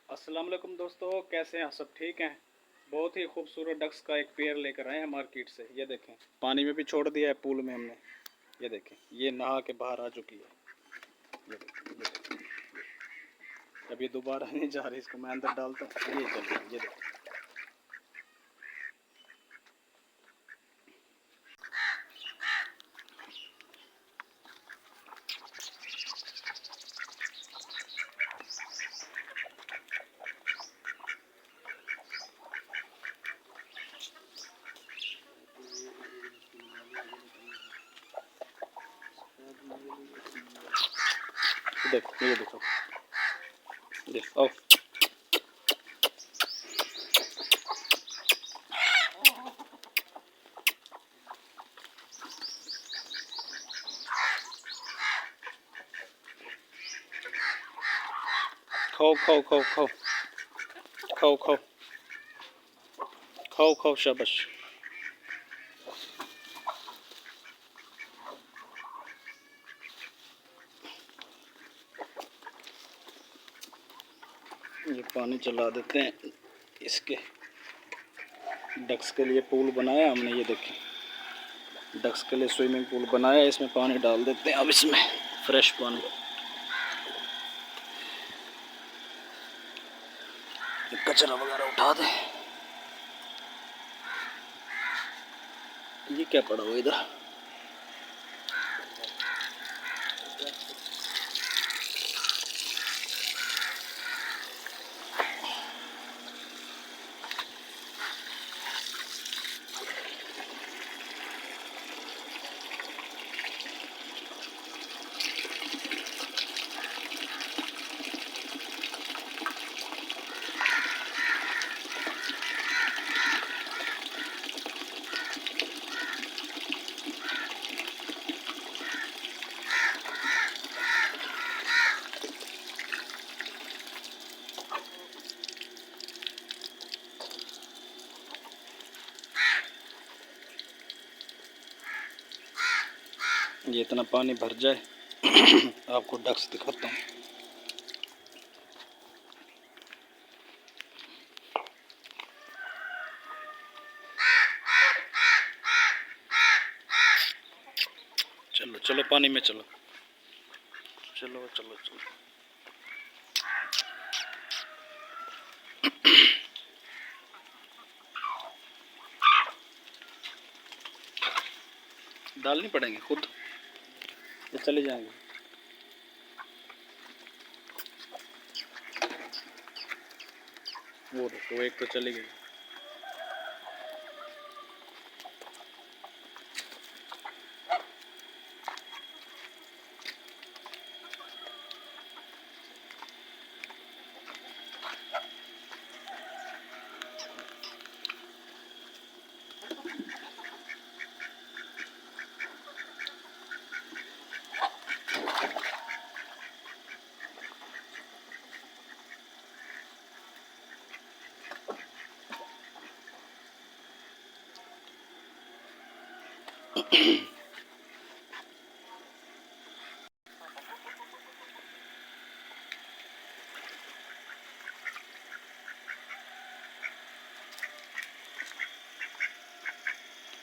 अस्सलाम वालेकुम दोस्तों, कैसे हैं? सब ठीक हैं। बहुत ही खूबसूरत डक्स का एक पेयर लेकर आए हैं मार्केट से। ये देखें, पानी में भी छोड़ दिया है पूल में हमने। ये देखें, ये नहा के बाहर आ चुकी है। ये देखें। अब ये दोबारा नहीं जा रही, इसको मैं अंदर डालता हूँ। ये चलिए, ये देखें। देखो, ये देखो, देखो। खाओ खाओ खाओ खाओ खाओ खाओ खाओ खाओ, शाबाश। ये पानी चला देते हैं। इसके डक्स के लिए पूल बनाया हमने। ये देखें, डक्स के लिए स्विमिंग पूल बनाया, इसमें पानी डाल देते हैं। अब इसमें फ्रेश पानी, कचरा वगैरह उठा दे। ये क्या पड़ा हुआ इधर? ये इतना पानी भर जाए आपको डक्स दिखाता हूँ। चलो चलो, पानी में चलो, चलो चलो चलो। डालनी पड़ेंगे खुद, ये चले जाएंगे। वो देखो, एक तो चली गई।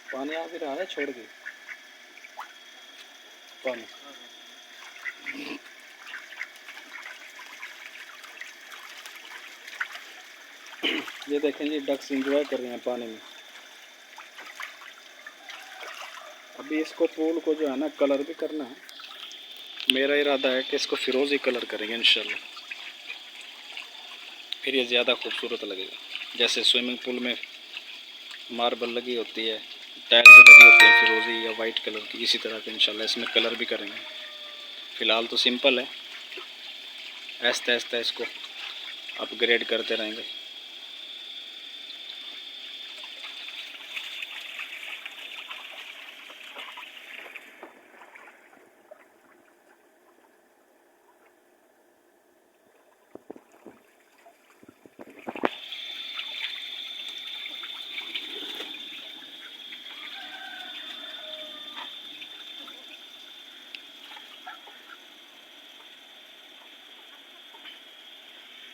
पानी आ भी रहा है, छोड़ गई पानी। ये देखें जी, डक्स एंजॉय कर रहे हैं पानी में। अभी इसको पूल को जो है ना, कलर भी करना है। मेरा इरादा है कि इसको फिरोज़ी कलर करेंगे इंशाल्लाह, फिर ये ज़्यादा खूबसूरत लगेगा। जैसे स्विमिंग पूल में मार्बल लगी होती है, टाइल्स लगी होती है फिरोज़ी या वाइट कलर की, इसी तरह के इंशाल्लाह इसमें कलर भी करेंगे। फ़िलहाल तो सिंपल है, आहिस्ता आहिस्ता इसको अपग्रेड करते रहेंगे।